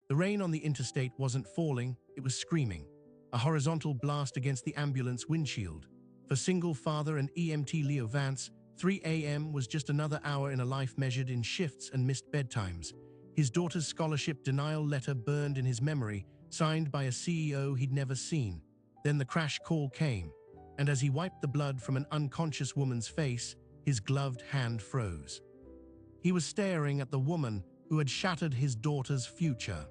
The rain on the interstate wasn't falling, it was screaming. A horizontal blast against the ambulance windshield. For single father and EMT Leo Vance, 3 a.m. was just another hour in a life measured in shifts and missed bedtimes. His daughter's scholarship denial letter burned in his memory, signed by a CEO he'd never seen. Then the crash call came, and as he wiped the blood from an unconscious woman's face, his gloved hand froze. He was staring at the woman who had shattered his daughter's future.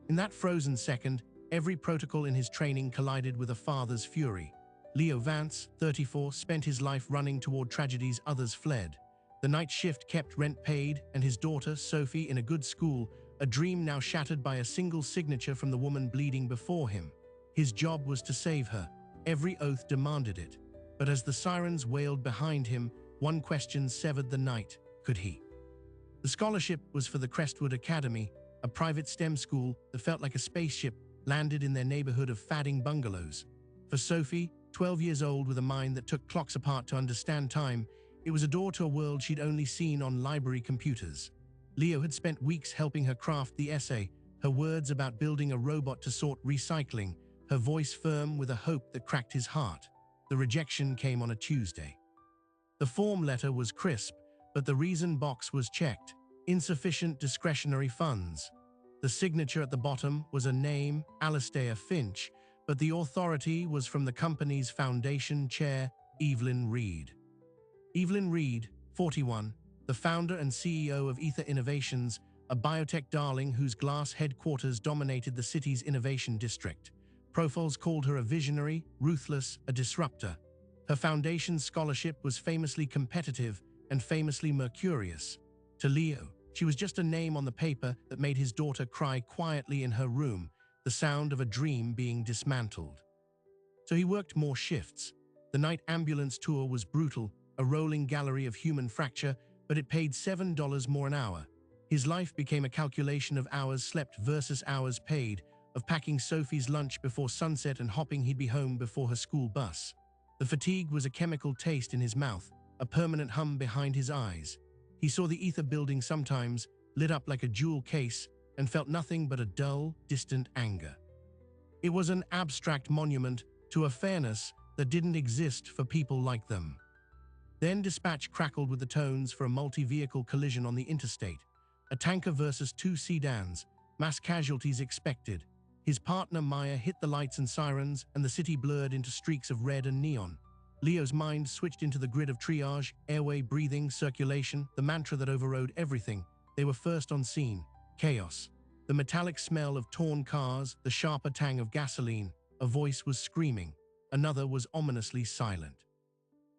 In that frozen second, every protocol in his training collided with a father's fury. Leo Vance, 34, spent his life running toward tragedies others fled. The night shift kept rent paid, and his daughter, Sophie, in a good school, a dream now shattered by a single signature from the woman bleeding before him. His job was to save her. Every oath demanded it. But as the sirens wailed behind him, one question severed the night: could he? The scholarship was for the Crestwood Academy, a private STEM school that felt like a spaceship landed in their neighborhood of fadding bungalows. For Sophie, 12 years old with a mind that took clocks apart to understand time, it was a door to a world she'd only seen on library computers. Leo had spent weeks helping her craft the essay, her words about building a robot to sort recycling, her voice firm with a hope that cracked his heart. The rejection came on a Tuesday. The form letter was crisp, but the reason box was checked: insufficient discretionary funds. The signature at the bottom was a name, Alistair Finch, but the authority was from the company's foundation chair, Evelyn Reed. Evelyn Reed, 41, the founder and CEO of Ether Innovations, a biotech darling whose glass headquarters dominated the city's innovation district. Profiles called her a visionary, ruthless, a disruptor. Her foundation's scholarship was famously competitive and famously mercurious. To Leo, she was just a name on the paper that made his daughter cry quietly in her room, the sound of a dream being dismantled. So he worked more shifts. The night ambulance tour was brutal, a rolling gallery of human fracture, but it paid $7 more an hour. His life became a calculation of hours slept versus hours paid, of packing Sophie's lunch before sunset and hopping he'd be home before her school bus. The fatigue was a chemical taste in his mouth, a permanent hum behind his eyes. He saw the Ether building sometimes, lit up like a jewel case, and felt nothing but a dull, distant anger. It was an abstract monument to a fairness that didn't exist for people like them. Then dispatch crackled with the tones for a multi-vehicle collision on the interstate. A tanker versus two sedans, mass casualties expected. His partner Maya hit the lights and sirens, and the city blurred into streaks of red and neon. Leo's mind switched into the grid of triage, airway, breathing, circulation, the mantra that overrode everything. They were first on scene. Chaos. The metallic smell of torn cars, the sharper tang of gasoline. A voice was screaming. Another was ominously silent.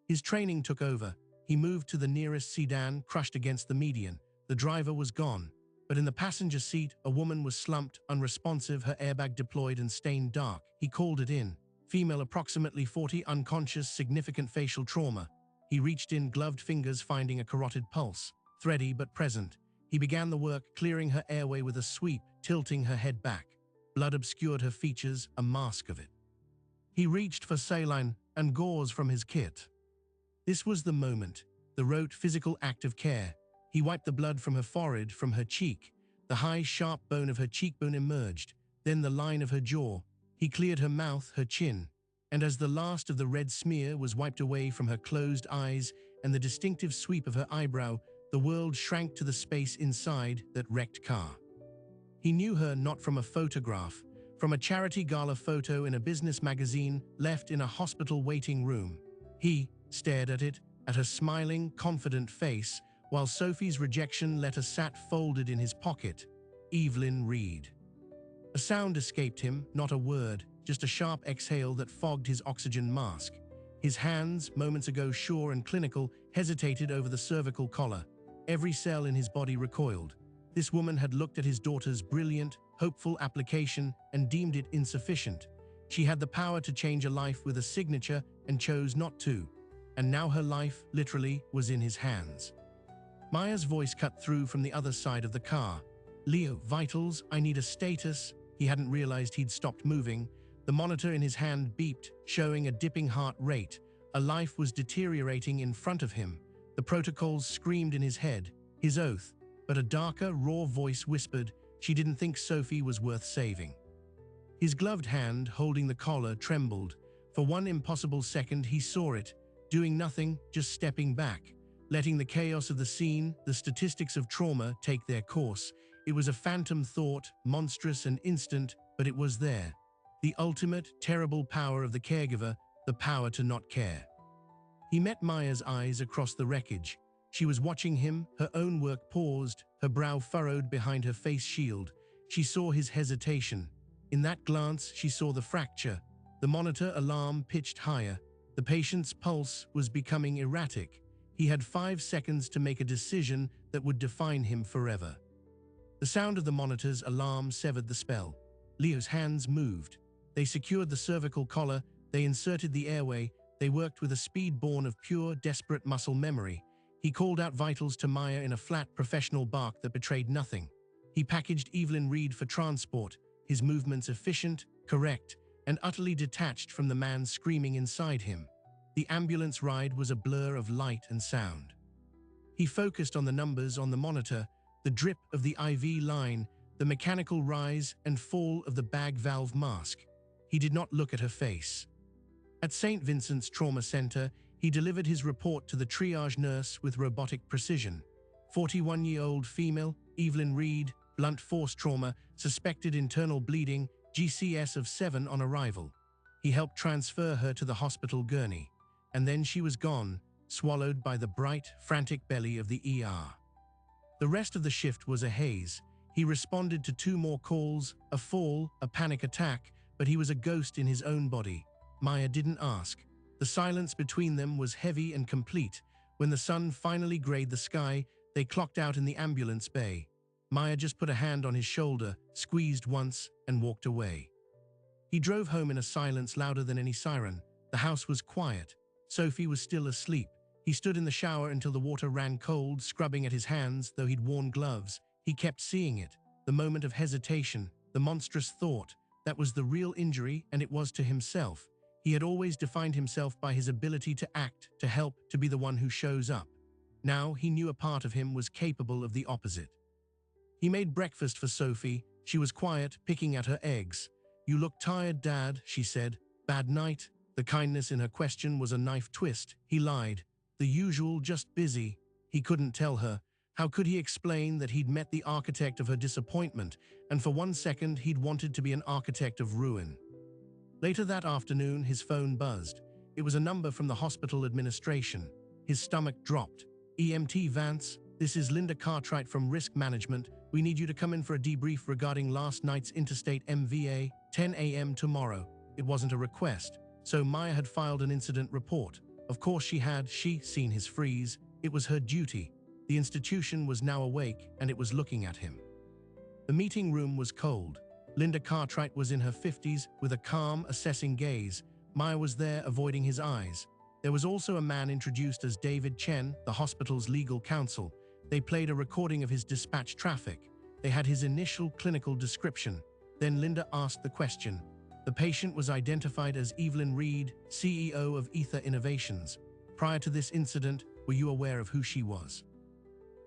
His training took over. He moved to the nearest sedan, crushed against the median. The driver was gone. But in the passenger seat, a woman was slumped, unresponsive, her airbag deployed and stained dark. He called it in. Female, approximately 40, unconscious, significant facial trauma. He reached in, gloved fingers finding a carotid pulse. Thready but present. He began the work, clearing her airway with a sweep, tilting her head back. Blood obscured her features, a mask of it. He reached for saline and gauze from his kit. This was the moment, the rote physical act of care. He wiped the blood from her forehead, from her cheek. The high, sharp bone of her cheekbone emerged, then the line of her jaw. He cleared her mouth, her chin, and as the last of the red smear was wiped away from her closed eyes and the distinctive sweep of her eyebrow, the world shrank to the space inside that wrecked car. He knew her not from a photograph, from a charity gala photo in a business magazine left in a hospital waiting room. He stared at it, at her smiling, confident face, while Sophie's rejection letter sat folded in his pocket. Evelyn Reed. A sound escaped him, not a word, just a sharp exhale that fogged his oxygen mask. His hands, moments ago sure and clinical, hesitated over the cervical collar. Every cell in his body recoiled. This woman had looked at his daughter's brilliant, hopeful application and deemed it insufficient. She had the power to change a life with a signature and chose not to. And now her life, literally, was in his hands. Maya's voice cut through from the other side of the car. Leo, vitals, I need a status. He hadn't realized he'd stopped moving. The monitor in his hand beeped, showing a dipping heart rate. A life was deteriorating in front of him. The protocols screamed in his head, his oath, but a darker, raw voice whispered, She didn't think Sophie was worth saving. His gloved hand, holding the collar, trembled. For one impossible second he saw it, doing nothing, just stepping back, letting the chaos of the scene, the statistics of trauma, take their course. It was a phantom thought, monstrous and instant, but it was there. The ultimate, terrible power of the caregiver, the power to not care. He met Maya's eyes across the wreckage. She was watching him, her own work paused, her brow furrowed behind her face shield. She saw his hesitation. In that glance, she saw the fracture. The monitor alarm pitched higher. The patient's pulse was becoming erratic. He had 5 seconds to make a decision that would define him forever. The sound of the monitor's alarm severed the spell. Leo's hands moved. They secured the cervical collar, they inserted the airway, they worked with a speed born of pure, desperate muscle memory. He called out vitals to Maya in a flat, professional bark that betrayed nothing. He packaged Evelyn Reed for transport, his movements efficient, correct, and utterly detached from the man screaming inside him. The ambulance ride was a blur of light and sound. He focused on the numbers on the monitor, the drip of the IV line, the mechanical rise and fall of the bag valve mask. He did not look at her face. At St. Vincent's Trauma Center, he delivered his report to the triage nurse with robotic precision. 41-year-old female, Evelyn Reed, blunt force trauma, suspected internal bleeding, GCS of 7 on arrival. He helped transfer her to the hospital gurney. And then she was gone, swallowed by the bright, frantic belly of the ER. The rest of the shift was a haze. He responded to 2 more calls, a fall, a panic attack, but he was a ghost in his own body. Maya didn't ask. The silence between them was heavy and complete. When the sun finally grayed the sky, they clocked out in the ambulance bay. Maya just put a hand on his shoulder, squeezed once, and walked away. He drove home in a silence louder than any siren. The house was quiet. Sophie was still asleep. He stood in the shower until the water ran cold, scrubbing at his hands, though he'd worn gloves. He kept seeing it, the moment of hesitation, the monstrous thought. That was the real injury, and it was to himself. He had always defined himself by his ability to act, to help, to be the one who shows up. Now he knew a part of him was capable of the opposite. He made breakfast for Sophie. She was quiet, picking at her eggs. "You look tired, Dad," she said. "Bad night?" The kindness in her question was a knife twist. He lied. The usual, just busy. He couldn't tell her. How could he explain that he'd met the architect of her disappointment, and for 1 second he'd wanted to be an architect of ruin? Later that afternoon, his phone buzzed. It was a number from the hospital administration. His stomach dropped. "EMT Vance, this is Linda Cartwright from Risk Management. We need you to come in for a debrief regarding last night's interstate MVA, 10 a.m. tomorrow." It wasn't a request, so Maya had filed an incident report. Of course she had, seen his freeze. It was her duty. The institution was now awake, and it was looking at him. The meeting room was cold. Linda Cartwright was in her 50s, with a calm, assessing gaze. Maya was there, avoiding his eyes. There was also a man introduced as David Chen, the hospital's legal counsel. They played a recording of his dispatch traffic. They had his initial clinical description. Then Linda asked the question. The patient was identified as Evelyn Reed, CEO of Ether Innovations. Prior to this incident, were you aware of who she was?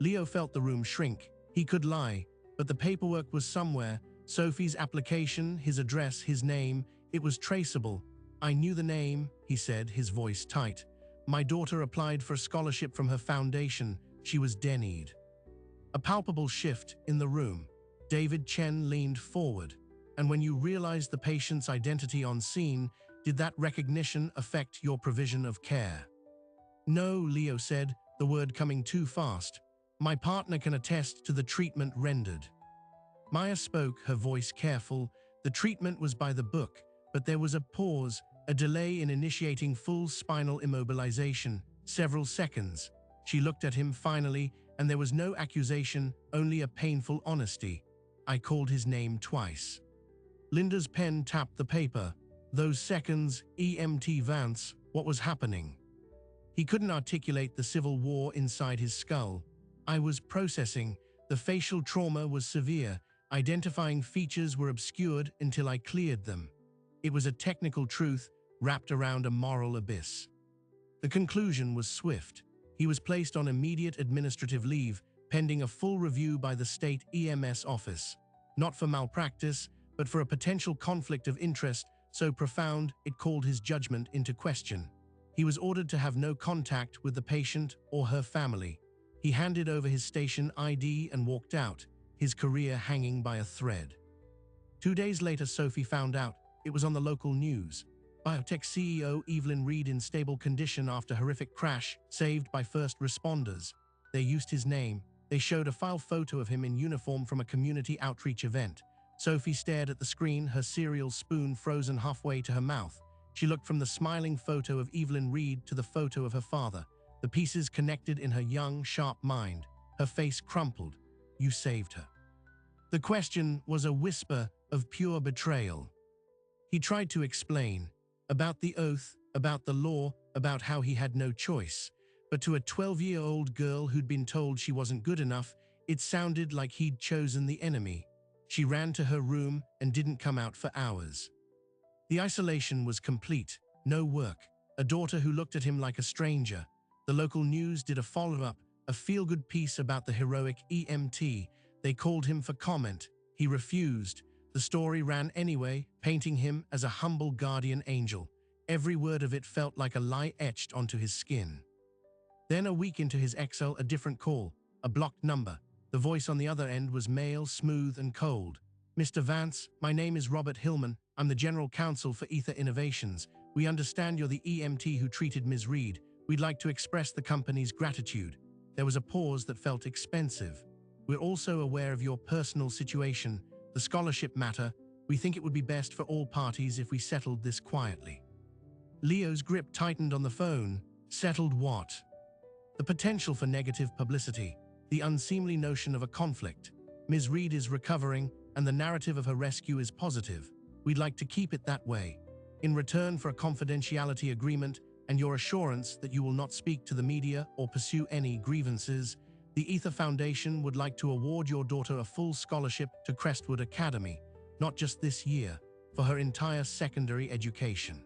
Leo felt the room shrink. He could lie, but the paperwork was somewhere. Sophie's application, his address, his name, it was traceable. "I knew the name," he said, his voice tight. "My daughter applied for a scholarship from her foundation. She was denied." A palpable shift in the room. David Chen leaned forward. "And when you realized the patient's identity on scene, did that recognition affect your provision of care?" "No," Leo said, the word coming too fast. "My partner can attest to the treatment rendered." Maya spoke, her voice careful. The treatment was by the book, but there was a pause, a delay in initiating full spinal immobilization, several seconds. She looked at him finally, and there was no accusation, only a painful honesty. "I called his name twice." Linda's pen tapped the paper. Those seconds, EMT Vance, what was happening? He couldn't articulate the civil war inside his skull. "I was processing. The facial trauma was severe. Identifying features were obscured until I cleared them." It was a technical truth wrapped around a moral abyss. The conclusion was swift. He was placed on immediate administrative leave, pending a full review by the state EMS office. not for malpractice, but for a potential conflict of interest so profound it called his judgment into question. He was ordered to have no contact with the patient or her family. He handed over his station ID and walked out, his career hanging by a thread. 2 days later, Sophie found out. It was on the local news. Biotech CEO Evelyn Reed in stable condition after horrific crash, saved by first responders. They used his name. They showed a file photo of him in uniform from a community outreach event. Sophie stared at the screen, her cereal spoon frozen halfway to her mouth. She looked from the smiling photo of Evelyn Reed to the photo of her father. The pieces connected in her young, sharp mind. Her face crumpled. You saved her. The question was a whisper of pure betrayal. He tried to explain about the oath, about the law, about how he had no choice. But to a 12-year-old girl who'd been told she wasn't good enough, it sounded like he'd chosen the enemy. She ran to her room and didn't come out for hours. The isolation was complete. No work. A daughter who looked at him like a stranger. The local news did a follow-up, a feel-good piece about the heroic EMT. They called him for comment. He refused. The story ran anyway, painting him as a humble guardian angel. Every word of it felt like a lie etched onto his skin. Then a week into his exile, a different call, a blocked number. The voice on the other end was male, smooth and cold. Mr. Vance, my name is Robert Hillman. I'm the General Counsel for Ether Innovations. We understand you're the EMT who treated Ms. Reed. We'd like to express the company's gratitude. There was a pause that felt expensive. We're also aware of your personal situation, the scholarship matter. We think it would be best for all parties if we settled this quietly. Leo's grip tightened on the phone. Settled what? The potential for negative publicity, the unseemly notion of a conflict. Ms. Reed is recovering, and the narrative of her rescue is positive. We'd like to keep it that way. In return for a confidentiality agreement and your assurance that you will not speak to the media or pursue any grievances, the Ether Foundation would like to award your daughter a full scholarship to Crestwood Academy, not just this year, for her entire secondary education.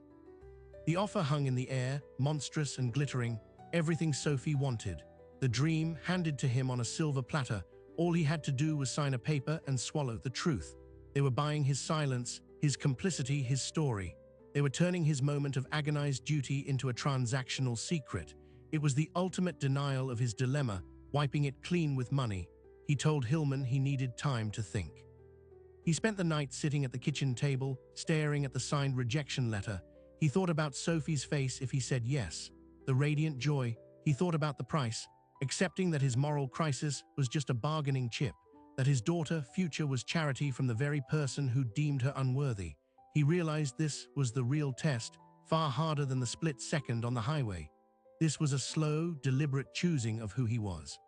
The offer hung in the air, monstrous and glittering, everything Sophie wanted. The dream handed to him on a silver platter. All he had to do was sign a paper and swallow the truth. They were buying his silence, his complicity, his story. They were turning his moment of agonized duty into a transactional secret. It was the ultimate denial of his dilemma, wiping it clean with money. He told Hillman he needed time to think. He spent the night sitting at the kitchen table, staring at the signed rejection letter. He thought about Sophie's face if he said yes. The radiant joy. He thought about the price, accepting that his moral crisis was just a bargaining chip, that his daughter's future was charity from the very person who deemed her unworthy. He realized this was the real test, far harder than the split second on the highway. This was a slow, deliberate choosing of who he was.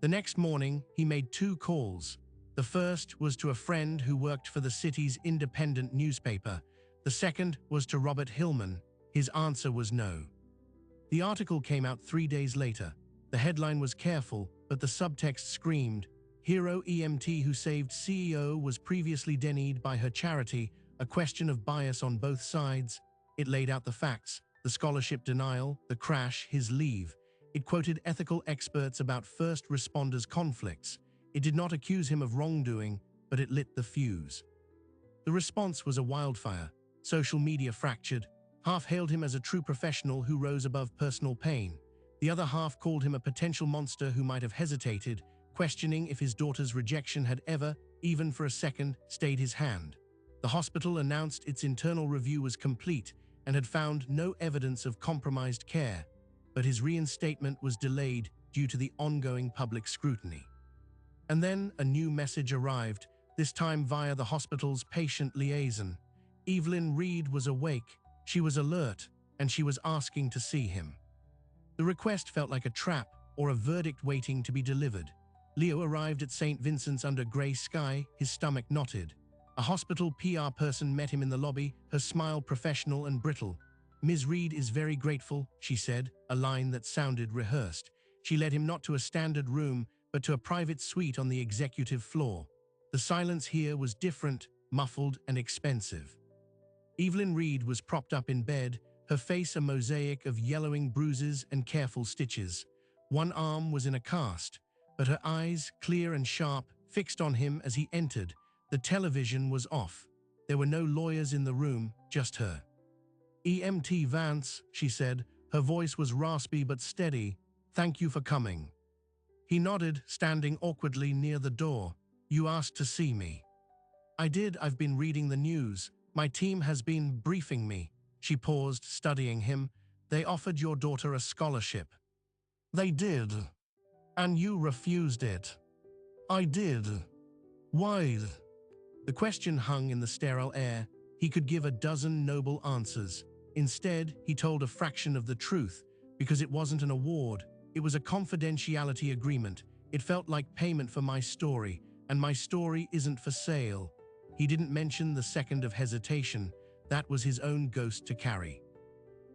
The next morning, he made 2 calls. The first was to a friend who worked for the city's independent newspaper. The second was to Robert Hillman. His answer was no. The article came out 3 days later. The headline was careful, but the subtext screamed, "Hero EMT who saved CEO was previously denied by her charity, a question of bias on both sides." It laid out the facts, the scholarship denial, the crash, his leave. It quoted ethical experts about first responders' conflicts. It did not accuse him of wrongdoing, but it lit the fuse. The response was a wildfire. Social media fractured. Half hailed him as a true professional who rose above personal pain. The other half called him a potential monster who might have hesitated, questioning if his daughter's rejection had ever, even for a second, stayed his hand. The hospital announced its internal review was complete and had found no evidence of compromised care, but his reinstatement was delayed due to the ongoing public scrutiny. And then a new message arrived, this time via the hospital's patient liaison. Evelyn Reed was awake, she was alert, and she was asking to see him. The request felt like a trap or a verdict waiting to be delivered. Leo arrived at St. Vincent's under grey sky, his stomach knotted. A hospital PR person met him in the lobby, her smile professional and brittle. "Ms. Reed is very grateful," she said, a line that sounded rehearsed. She led him not to a standard room, but to a private suite on the executive floor. The silence here was different, muffled, and expensive. Evelyn Reed was propped up in bed, her face a mosaic of yellowing bruises and careful stitches. One arm was in a cast, but her eyes, clear and sharp, fixed on him as he entered. The television was off. There were no lawyers in the room, just her. "EMT Vance," she said. Her voice was raspy but steady. "Thank you for coming." He nodded, standing awkwardly near the door. "You asked to see me." "I did. I've been reading the news. My team has been briefing me." She paused, studying him. "They offered your daughter a scholarship." "They did. And you refused it." "I did. Why?" The question hung in the sterile air. He could give a dozen noble answers. Instead, he told a fraction of the truth, because it wasn't an award. It was a confidentiality agreement. It felt like payment for my story, and my story isn't for sale. He didn't mention the second of hesitation. That was his own ghost to carry.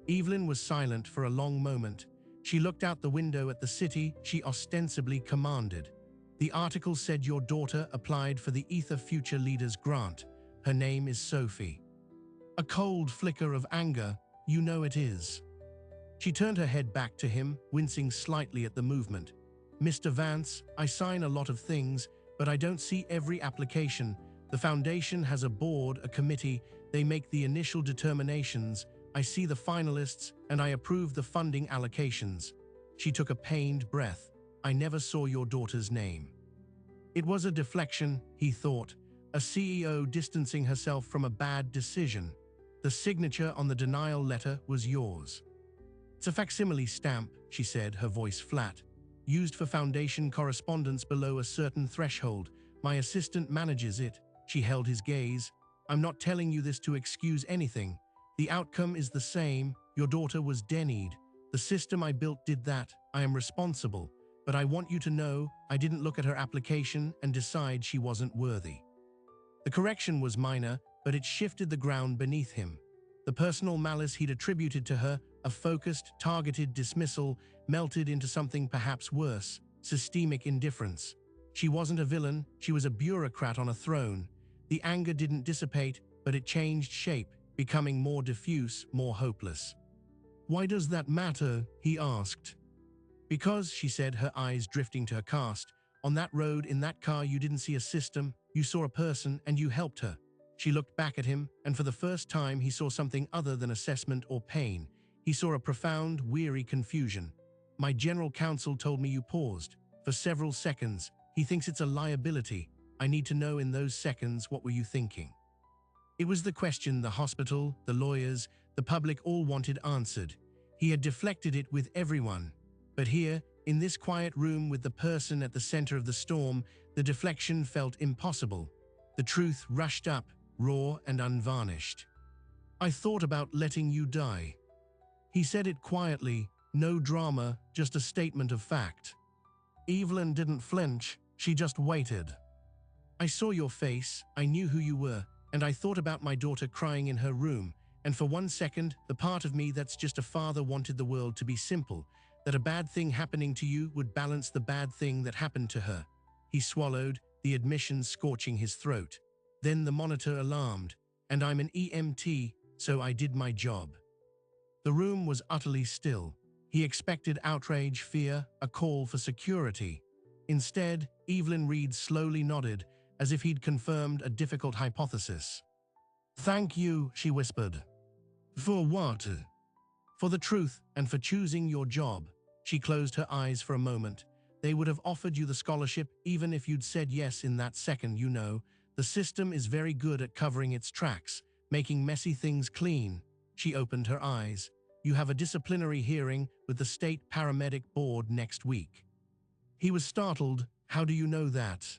Evelyn was silent for a long moment. She looked out the window at the city she ostensibly commanded. The article said your daughter applied for the Ether Future Leaders grant. Her name is Sophie. A cold flicker of anger. "You know it is." She turned her head back to him, wincing slightly at the movement. "Mr. Vance, I sign a lot of things, but I don't see every application. The foundation has a board, a committee. They make the initial determinations. I see the finalists, and I approve the funding allocations." She took a pained breath. "I never saw your daughter's name." It was a deflection, he thought, a CEO distancing herself from a bad decision. "The signature on the denial letter was yours." "It's a facsimile stamp," she said, her voice flat. "Used for foundation correspondence below a certain threshold. My assistant manages it." She held his gaze. "I'm not telling you this to excuse anything. The outcome is the same. Your daughter was denied. The system I built did that. I am responsible. But I want you to know I didn't look at her application and decide she wasn't worthy." The correction was minor, but it shifted the ground beneath him. The personal malice he'd attributed to her, a focused, targeted dismissal, melted into something perhaps worse, systemic indifference. She wasn't a villain, she was a bureaucrat on a throne. The anger didn't dissipate, but it changed shape, becoming more diffuse, more hopeless. "Why does that matter?" he asked. "Because," she said, her eyes drifting to her cast, "on that road, in that car, you didn't see a system, you saw a person, and you helped her." She looked back at him, and for the first time he saw something other than assessment or pain. He saw a profound, weary confusion. "My general counsel told me you paused. For several seconds. He thinks it's a liability. I need to know in those seconds, what were you thinking?" It was the question the hospital, the lawyers, the public all wanted answered. He had deflected it with everyone. But here, in this quiet room with the person at the center of the storm, the deflection felt impossible. The truth rushed up, raw and unvarnished. "I thought about letting you die." He said it quietly, no drama, just a statement of fact. Evelyn didn't flinch, she just waited. "I saw your face, I knew who you were, and I thought about my daughter crying in her room, and for 1 second, the part of me that's just a father wanted the world to be simple, that a bad thing happening to you would balance the bad thing that happened to her." He swallowed, the admission scorching his throat. Then the monitor alarmed, "And I'm an EMT, so I did my job." The room was utterly still. He expected outrage, fear, a call for security. Instead, Evelyn Reed slowly nodded, as if he'd confirmed a difficult hypothesis. "Thank you," she whispered. "For what?" "For the truth, and for choosing your job." She closed her eyes for a moment. "They would have offered you the scholarship even if you'd said yes in that second, you know. The system is very good at covering its tracks, making messy things clean." She opened her eyes. "You have a disciplinary hearing with the state paramedic board next week." He was startled. "How do you know that?"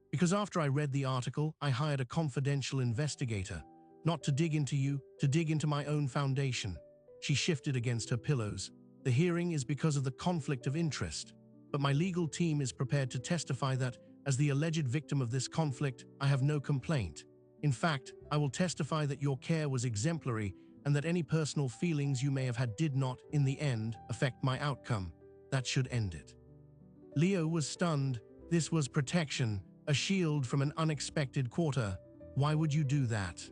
"Because after I read the article, I hired a confidential investigator. Not to dig into you, to dig into my own foundation." She shifted against her pillows. "The hearing is because of the conflict of interest. But my legal team is prepared to testify that, as the alleged victim of this conflict, I have no complaint. In fact, I will testify that your care was exemplary and that any personal feelings you may have had did not, in the end, affect my outcome. That should end it." Leo was stunned. This was protection, a shield from an unexpected quarter. "Why would you do that?"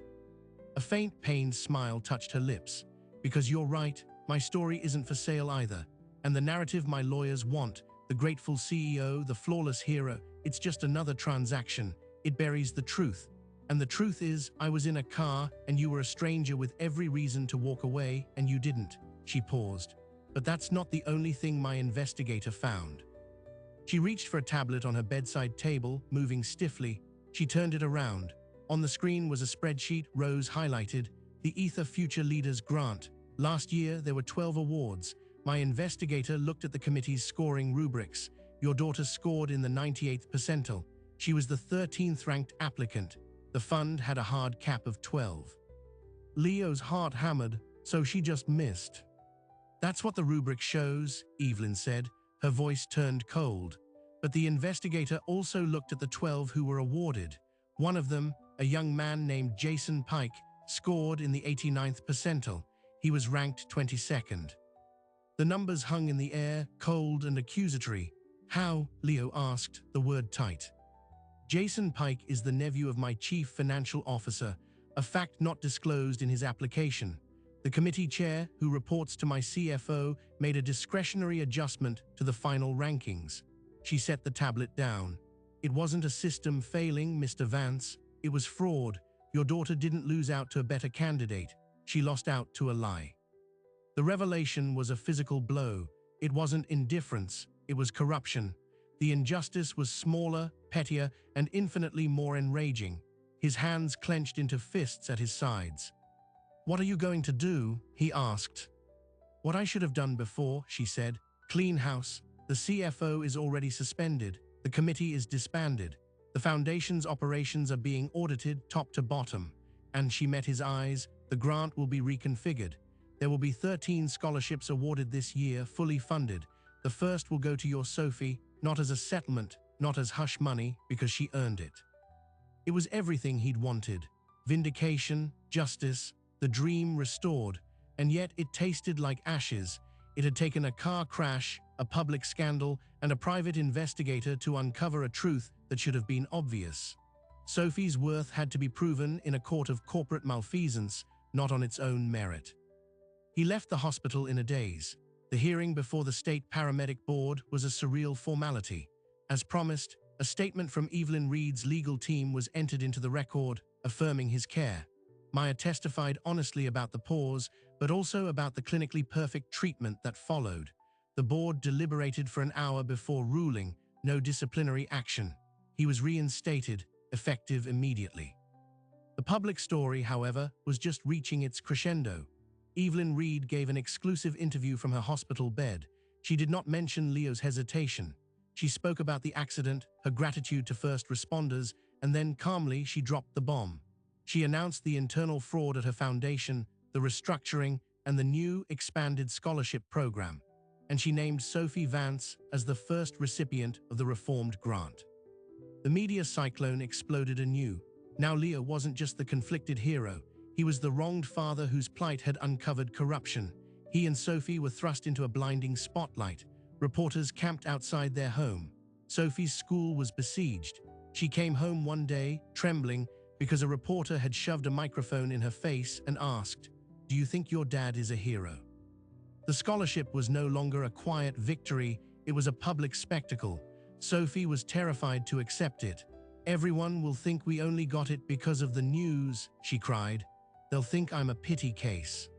A faint, pained smile touched her lips. "Because you're right, my story isn't for sale either. And the narrative my lawyers want, the grateful CEO, the flawless hero, it's just another transaction. It buries the truth. And the truth is, I was in a car and you were a stranger with every reason to walk away and you didn't." She paused. "But that's not the only thing my investigator found." She reached for a tablet on her bedside table, moving stiffly. She turned it around. On the screen was a spreadsheet, rows highlighted, the Ether Future Leaders Grant. Last year, there were 12 awards. My investigator looked at the committee's scoring rubrics. Your daughter scored in the 98th percentile. She was the 13th ranked applicant. The fund had a hard cap of 12. Leo's heart hammered, so she just missed. "That's what the rubric shows," Evelyn said. Her voice turned cold. But the investigator also looked at the 12 who were awarded. One of them, a young man named Jason Pike, scored in the 89th percentile. He was ranked 22nd. The numbers hung in the air, cold and accusatory. "How?" Leo asked, the word tight. "Jason Pike is the nephew of my chief financial officer, a fact not disclosed in his application. The committee chair, who reports to my CFO, made a discretionary adjustment to the final rankings." She set the tablet down. "It wasn't a system failing, Mr. Vance. It was fraud. Your daughter didn't lose out to a better candidate. She lost out to a lie." The revelation was a physical blow. It wasn't indifference, it was corruption. The injustice was smaller, pettier, and infinitely more enraging. His hands clenched into fists at his sides. "What are you going to do?" he asked. "What I should have done before," she said. "Clean house. The CFO is already suspended. The committee is disbanded. The foundation's operations are being audited top to bottom." And she met his eyes. "The grant will be reconfigured. There will be 13 scholarships awarded this year, fully funded. The first will go to your Sophie, not as a settlement, not as hush money, because she earned it." It was everything he'd wanted. Vindication, justice, the dream restored. And yet it tasted like ashes. It had taken a car crash, a public scandal, and a private investigator to uncover a truth that should have been obvious. Sophie's worth had to be proven in a court of corporate malfeasance, not on its own merit. He left the hospital in a daze. The hearing before the State Paramedic Board was a surreal formality. As promised, a statement from Evelyn Reed's legal team was entered into the record, affirming his care. Maya testified honestly about the pause, but also about the clinically perfect treatment that followed. The board deliberated for an hour before ruling, no disciplinary action. He was reinstated, effective immediately. The public story, however, was just reaching its crescendo. Evelyn Reed gave an exclusive interview from her hospital bed. She did not mention Leo's hesitation. She spoke about the accident, her gratitude to first responders, and then calmly she dropped the bomb. She announced the internal fraud at her foundation, the restructuring, and the new, expanded scholarship program. And she named Sophie Vance as the first recipient of the reformed grant. The media cyclone exploded anew. Now Leo wasn't just the conflicted hero. He was the wronged father whose plight had uncovered corruption. He and Sophie were thrust into a blinding spotlight. Reporters camped outside their home. Sophie's school was besieged. She came home one day, trembling, because a reporter had shoved a microphone in her face and asked, "Do you think your dad is a hero?" The scholarship was no longer a quiet victory, it was a public spectacle. Sophie was terrified to accept it. "Everyone will think we only got it because of the news," she cried. "They'll think I'm a pity case."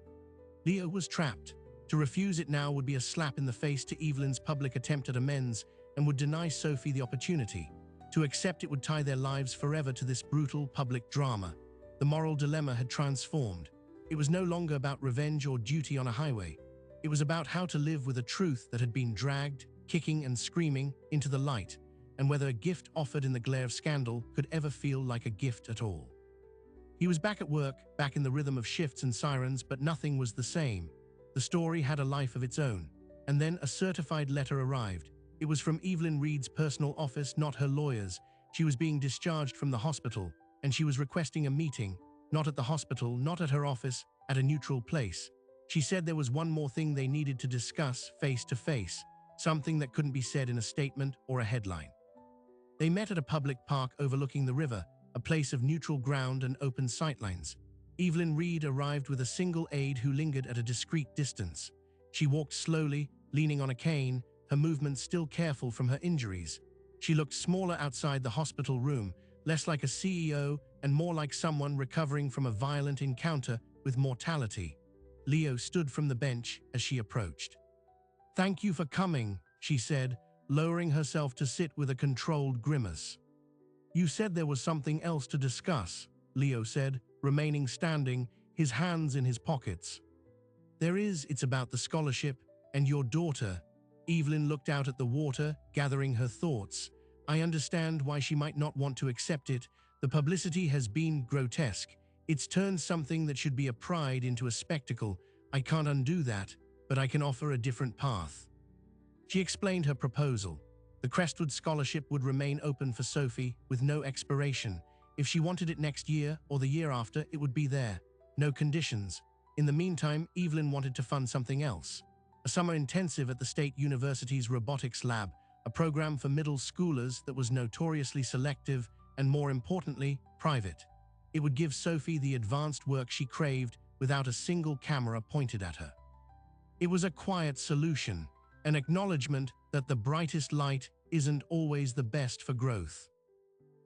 Leo was trapped. To refuse it now would be a slap in the face to Evelyn's public attempt at amends and would deny Sophie the opportunity. To accept it would tie their lives forever to this brutal public drama. The moral dilemma had transformed. It was no longer about revenge or duty on a highway. It was about how to live with a truth that had been dragged, kicking and screaming, into the light, and whether a gift offered in the glare of scandal could ever feel like a gift at all. He was back at work, back in the rhythm of shifts and sirens, but nothing was the same. The story had a life of its own. And then a certified letter arrived. It was from Evelyn Reed's personal office, not her lawyer's. She was being discharged from the hospital, and she was requesting a meeting, not at the hospital, not at her office, at a neutral place. She said there was one more thing they needed to discuss face to face, something that couldn't be said in a statement or a headline. They met at a public park overlooking the river, a place of neutral ground and open sightlines. Evelyn Reed arrived with a single aide who lingered at a discreet distance. She walked slowly, leaning on a cane, her movements still careful from her injuries. She looked smaller outside the hospital room, less like a CEO and more like someone recovering from a violent encounter with mortality. Leo stood from the bench as she approached. "Thank you for coming," she said, lowering herself to sit with a controlled grimace. "You said there was something else to discuss," Leo said, remaining standing, his hands in his pockets. "There is. It's about the scholarship and your daughter." Evelyn looked out at the water, gathering her thoughts. "I understand why she might not want to accept it. The publicity has been grotesque. It's turned something that should be a pride into a spectacle. I can't undo that, but I can offer a different path." She explained her proposal. The Crestwood Scholarship would remain open for Sophie with no expiration. If she wanted it next year or the year after, it would be there. No conditions. In the meantime, Evelyn wanted to fund something else. A summer intensive at the State University's robotics lab, a program for middle schoolers that was notoriously selective and, more importantly, private. It would give Sophie the advanced work she craved without a single camera pointed at her. It was a quiet solution, an acknowledgement that the brightest light isn't always the best for growth.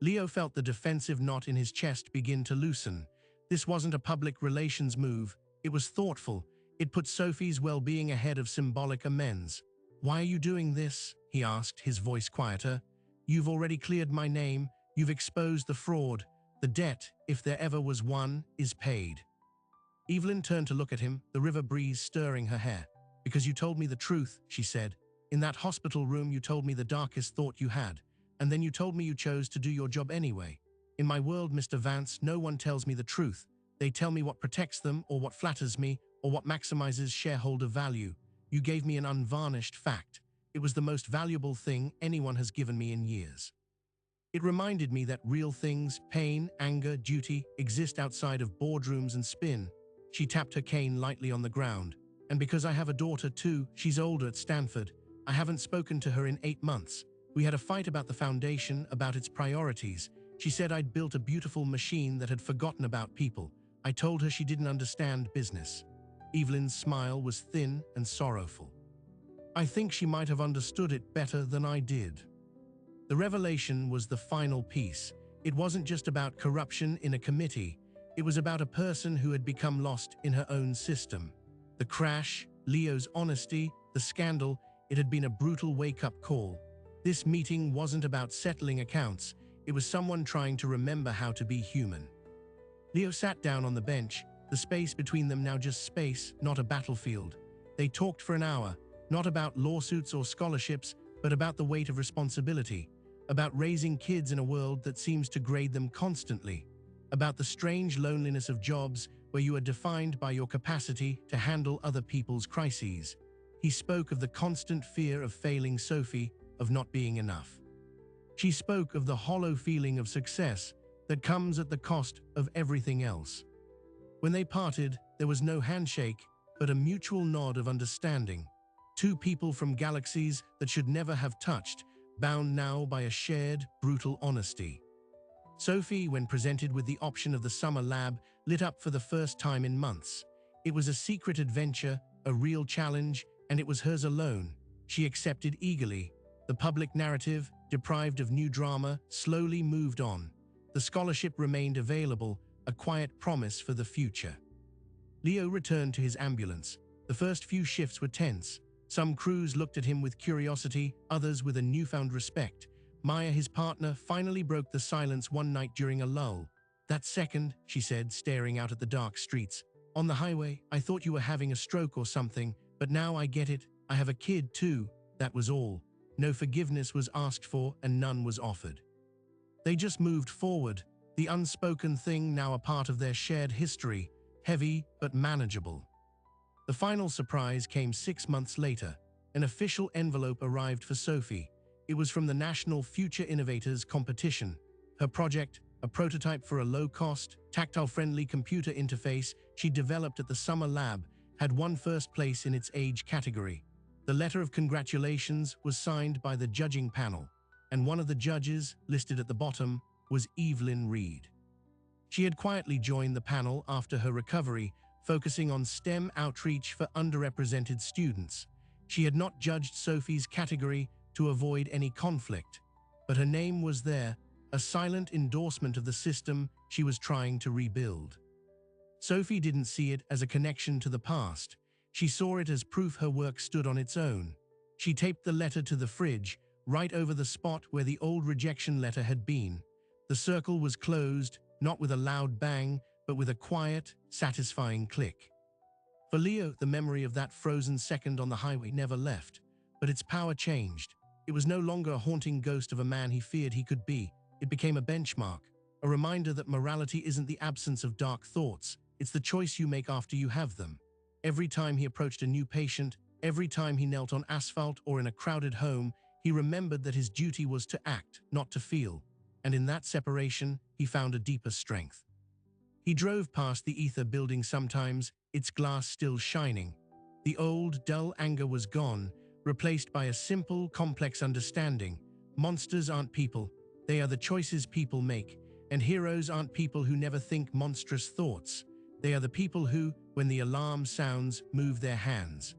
Leo felt the defensive knot in his chest begin to loosen. This wasn't a public relations move. It was thoughtful. It put Sophie's well-being ahead of symbolic amends. "Why are you doing this?" he asked, his voice quieter. "You've already cleared my name. You've exposed the fraud. The debt, if there ever was one, is paid." Evelyn turned to look at him, the river breeze stirring her hair. "Because you told me the truth," she said. "In that hospital room you told me the darkest thought you had, and then you told me you chose to do your job anyway. In my world, Mr. Vance, no one tells me the truth. They tell me what protects them or what flatters me or what maximizes shareholder value. You gave me an unvarnished fact. It was the most valuable thing anyone has given me in years. It reminded me that real things, pain, anger, duty, exist outside of boardrooms and spin." She tapped her cane lightly on the ground. "And because I have a daughter too, she's older at Stanford. I haven't spoken to her in 8 months. We had a fight about the foundation, about its priorities. She said I'd built a beautiful machine that had forgotten about people. I told her she didn't understand business." Evelyn's smile was thin and sorrowful. "I think she might have understood it better than I did." The revelation was the final piece. It wasn't just about corruption in a committee. It was about a person who had become lost in her own system. The crash, Leo's honesty, the scandal, it had been a brutal wake-up call. This meeting wasn't about settling accounts. It was someone trying to remember how to be human. Leo sat down on the bench, the space between them now just space, not a battlefield. They talked for an hour, not about lawsuits or scholarships, but about the weight of responsibility, about raising kids in a world that seems to grade them constantly, about the strange loneliness of jobs where you are defined by your capacity to handle other people's crises. He spoke of the constant fear of failing Sophie, of not being enough. She spoke of the hollow feeling of success that comes at the cost of everything else. When they parted, there was no handshake, but a mutual nod of understanding. Two people from galaxies that should never have touched, bound now by a shared, brutal honesty. Sophie, when presented with the option of the summer lab, lit up for the first time in months. It was a secret adventure, a real challenge, and it was hers alone. She accepted eagerly. The public narrative, deprived of new drama, slowly moved on. The scholarship remained available, a quiet promise for the future. Leo returned to his ambulance. The first few shifts were tense. Some crews looked at him with curiosity, others with a newfound respect. Maya, his partner, finally broke the silence one night during a lull. "That second," she said, staring out at the dark streets. "On the highway, I thought you were having a stroke or something, but now I get it. I have a kid too." That was all. No forgiveness was asked for and none was offered. They just moved forward, the unspoken thing now a part of their shared history, heavy but manageable. The final surprise came 6 months later. An official envelope arrived for Sophie. It was from the National Future Innovators Competition. Her project, a prototype for a low-cost, tactile-friendly computer interface she developed at the Summer Lab, had won first place in its age category. The letter of congratulations was signed by the judging panel, and one of the judges, listed at the bottom, was Evelyn Reed. She had quietly joined the panel after her recovery, focusing on STEM outreach for underrepresented students. She had not judged Sophie's category to avoid any conflict, but her name was there, a silent endorsement of the system she was trying to rebuild. Sophie didn't see it as a connection to the past. She saw it as proof her work stood on its own. She taped the letter to the fridge, right over the spot where the old rejection letter had been. The circle was closed, not with a loud bang, but with a quiet, satisfying click. For Leo, the memory of that frozen second on the highway never left, but its power changed. It was no longer a haunting ghost of a man he feared he could be. It became a benchmark, a reminder that morality isn't the absence of dark thoughts, it's the choice you make after you have them. Every time he approached a new patient, every time he knelt on asphalt or in a crowded home, he remembered that his duty was to act, not to feel. And in that separation, he found a deeper strength. He drove past the Ether building sometimes, its glass still shining. The old, dull anger was gone, replaced by a simple, complex understanding. Monsters aren't people, they are the choices people make, and heroes aren't people who never think monstrous thoughts. They are the people who, when the alarm sounds, move their hands.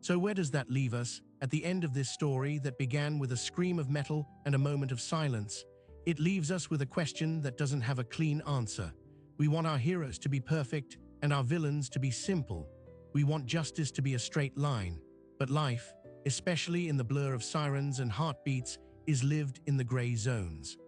So where does that leave us? At the end of this story that began with a scream of metal and a moment of silence, it leaves us with a question that doesn't have a clean answer. We want our heroes to be perfect and our villains to be simple. We want justice to be a straight line. But life, especially in the blur of sirens and heartbeats, is lived in the gray zones.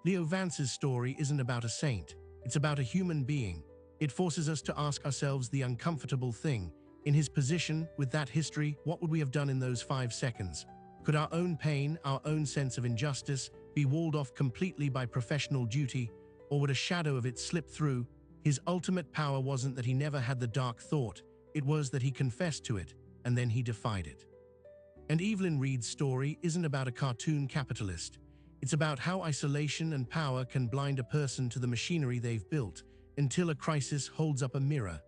Leo Vance's story isn't about a saint. It's about a human being. It forces us to ask ourselves the uncomfortable thing. In his position, with that history, what would we have done in those 5 seconds? Could our own pain, our own sense of injustice, be walled off completely by professional duty, or would a shadow of it slip through? His ultimate power wasn't that he never had the dark thought, it was that he confessed to it, and then he defied it. And Evelyn Reed's story isn't about a cartoon capitalist. It's about how isolation and power can blind a person to the machinery they've built, until a crisis holds up a mirror.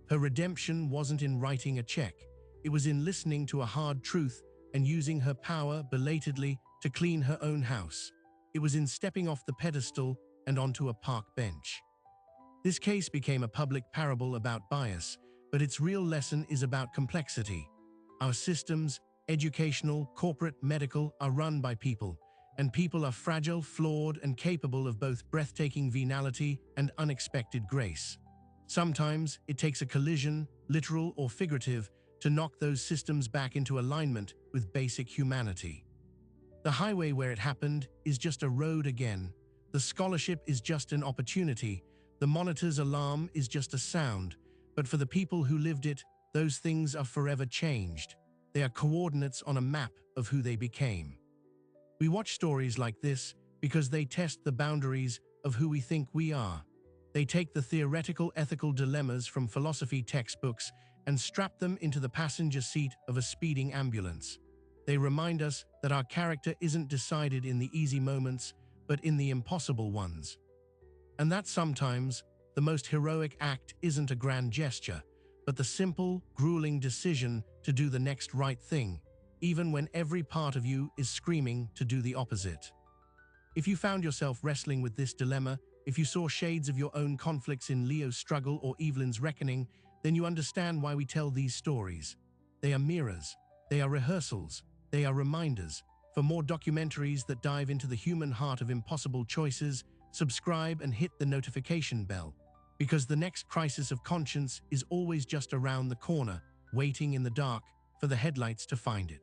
Her redemption wasn't in writing a check. It was in listening to a hard truth and using her power belatedly to clean her own house. It was in stepping off the pedestal and onto a park bench. This case became a public parable about bias, but its real lesson is about complexity. Our systems, educational, corporate, medical, are run by people, and people are fragile, flawed, and capable of both breathtaking venality and unexpected grace. Sometimes it takes a collision, literal or figurative, to knock those systems back into alignment with basic humanity. The highway where it happened is just a road again. The scholarship is just an opportunity. The monitor's alarm is just a sound. But for the people who lived it, those things are forever changed. They are coordinates on a map of who they became. We watch stories like this because they test the boundaries of who we think we are. They take the theoretical ethical dilemmas from philosophy textbooks and strap them into the passenger seat of a speeding ambulance. They remind us that our character isn't decided in the easy moments, but in the impossible ones. And that sometimes, the most heroic act isn't a grand gesture, but the simple, grueling decision to do the next right thing, even when every part of you is screaming to do the opposite. If you found yourself wrestling with this dilemma, if you saw shades of your own conflicts in Leo's struggle or Evelyn's reckoning, then you understand why we tell these stories. They are mirrors, they are rehearsals, they are reminders. For more documentaries that dive into the human heart of impossible choices, subscribe and hit the notification bell, because the next crisis of conscience is always just around the corner, waiting in the dark for the headlights to find it.